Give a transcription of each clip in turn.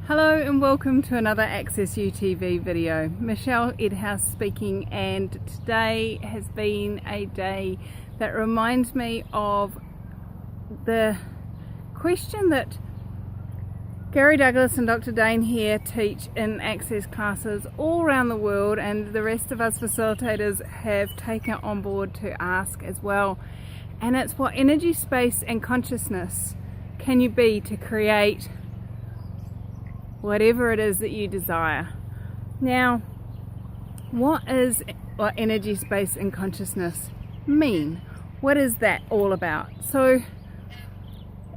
Hello and welcome to another Access UTV video. Michelle Edhouse speaking, and today has been a day that reminds me of the question that Gary Douglas and Dr. Dane here teach in Access classes all around the world, and the rest of us facilitators have taken on board to ask as well. And it's, what energy, space and consciousness can you be to create whatever it is that you desire? Now, what energy, space and consciousness mean? What is that all about? So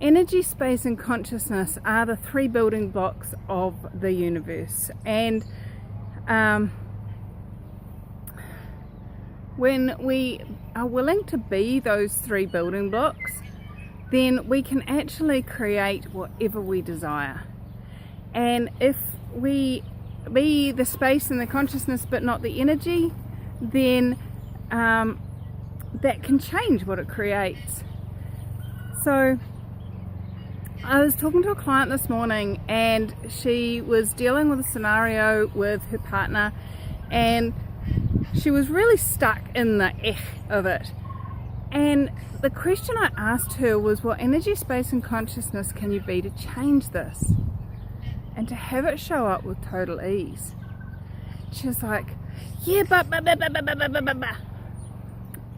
energy, space and consciousness are the three building blocks of the universe, and when we are willing to be those three building blocks, then we can actually create whatever we desire. And if we be the space and the consciousness but not the energy, then that can change what it creates. So I was talking to a client this morning, and she was dealing with a scenario with her partner, and she was really stuck in the of it. And the question I asked her was, what energy, space and consciousness can you be to change this and to have it show up with total ease? She was like, yeah, but.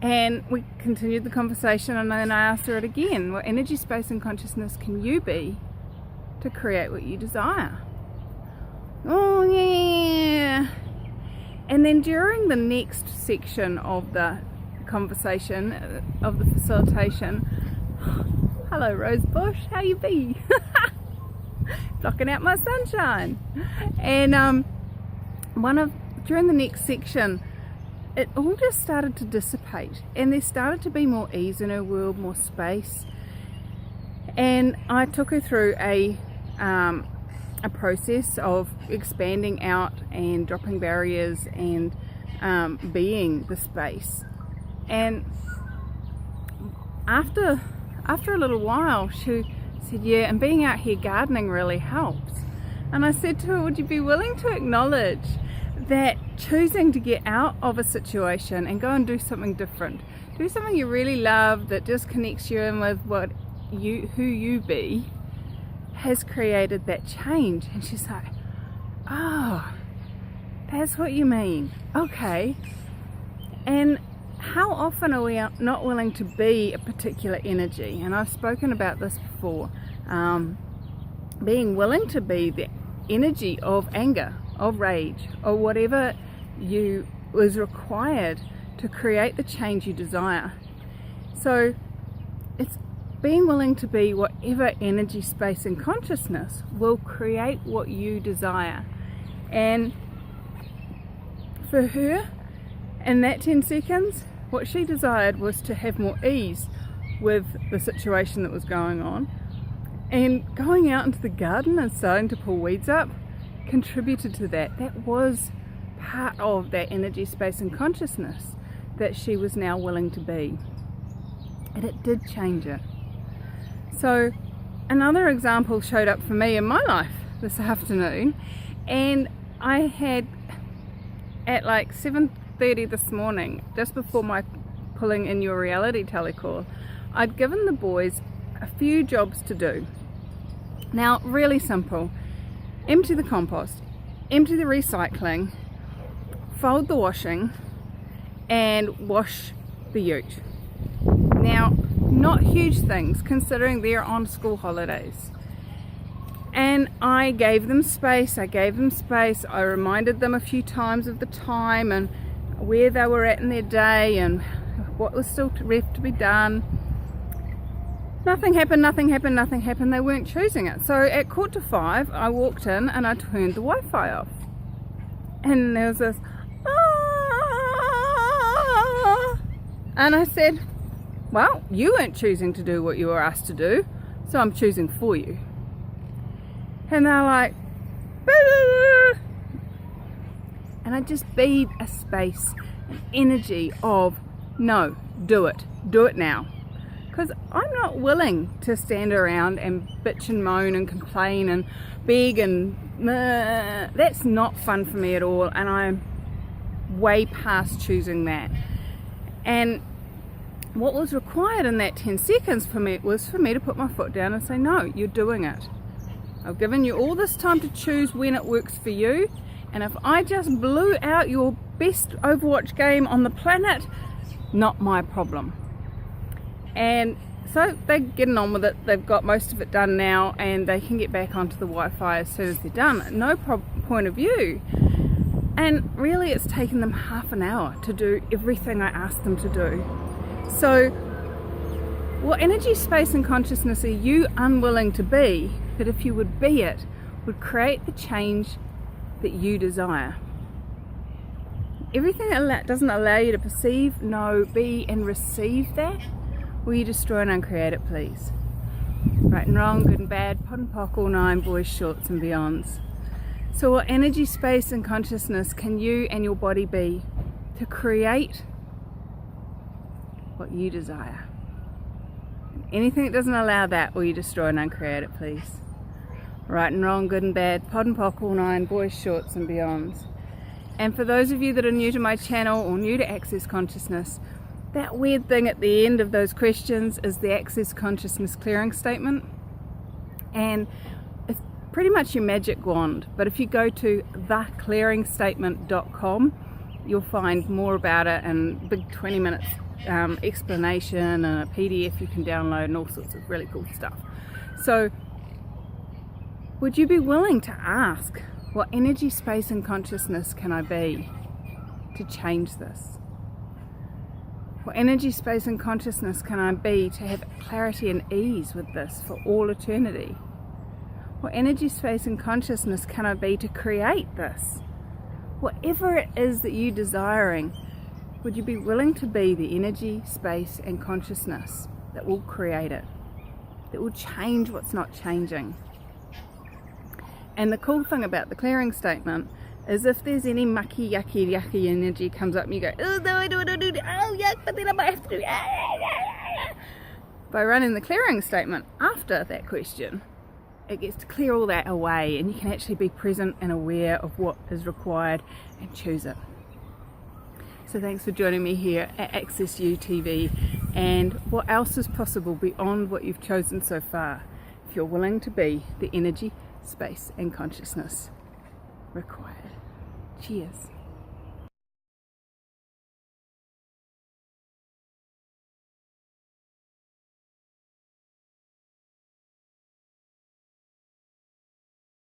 And we continued the conversation, and then I asked her it again. What energy, space and consciousness can you be to create what you desire? Oh yeah. And then during the next section of the conversation, of the facilitation, hello Rosebush, how you be? Blocking out my sunshine. And during the next section, it all just started to dissipate, and there started to be more ease in her world, more space. And I took her through a process of expanding out and dropping barriers and being the space. And after a little while, she said, yeah, and being out here gardening really helps. And I said to her, would you be willing to acknowledge that choosing to get out of a situation and go and do something different, do something you really love that just connects you in with who you be, has created that change? And she's like, oh, that's what you mean, okay. And how often are we not willing to be a particular energy? And I've spoken about this before, being willing to be the energy of anger, of rage, or whatever is required to create the change you desire. So it's being willing to be whatever energy, space and consciousness will create what you desire. And for her, in that 10 seconds, what she desired was to have more ease with the situation that was going on. And going out into the garden and starting to pull weeds up contributed to that. That was part of that energy, space and consciousness that she was now willing to be. And it did change it. So another example showed up for me in my life this afternoon, and I had, at like 7:30 this morning, just before my pulling in your reality telecall, I'd given the boys a few jobs to do. Now, really simple: empty the compost, empty the recycling, fold the washing, and wash the ute. Now, not huge things considering they're on school holidays. And I gave them space, I reminded them a few times of the time and where they were at in their day and what was still left to be done. Nothing happened. They weren't choosing it. So at 4:45, I walked in and I turned the Wi-Fi off. And there was this, and I said, well, you weren't choosing to do what you were asked to do, so I'm choosing for you. And they're like, boo! And I just be a space, an energy of, no, do it now. because I'm not willing to stand around and bitch and moan and complain and beg and that's not fun for me at all, and I'm way past choosing that. And what was required in that 10 seconds for me was for me to put my foot down and say, no, you're doing it. I've given you all this time to choose when it works for you, and if I just blew out your best Overwatch game on the planet, not my problem. And so they're getting on with it. They've got most of it done now, and they can get back onto the Wi-Fi as soon as they're done. No point of view. And really it's taken them half an hour to do everything I asked them to do. So what energy, space and consciousness are you unwilling to be, that if you would be it, would create the change that you desire? Everything that doesn't allow you to perceive, know, be and receive that, will you destroy and uncreate it, please? Right and wrong, good and bad, pod and pock, all nine, boys, shorts and beyonds. So what energy, space and consciousness can you and your body be to create what you desire? Anything that doesn't allow that, will you destroy and uncreate it, please? Right and wrong, good and bad, pod and pock, all nine, boys, shorts and beyonds. And for those of you that are new to my channel or new to Access Consciousness, that weird thing at the end of those questions is the Access Consciousness clearing statement. And it's pretty much your magic wand. But if you go to theclearingstatement.com, you'll find more about it and big 20 minutes explanation and a PDF you can download and all sorts of really cool stuff. So would you be willing to ask, what energy, space and consciousness can I be to change this? What energy, space and consciousness can I be to have clarity and ease with this for all eternity? What energy, space and consciousness can I be to create this? Whatever it is that you're desiring, would you be willing to be the energy, space and consciousness that will create it, that will change what's not changing? And the cool thing about the clearing statement is if there's any mucky, yucky energy comes up and you go, oh no, I don't do it, oh yuck, but then I might have to do it. By running the clearing statement after that question, it gets to clear all that away, and you can actually be present and aware of what is required and choose it. So thanks for joining me here at Access You TV, and what else is possible beyond what you've chosen so far, if you're willing to be the energy, space and consciousness required. Cheers.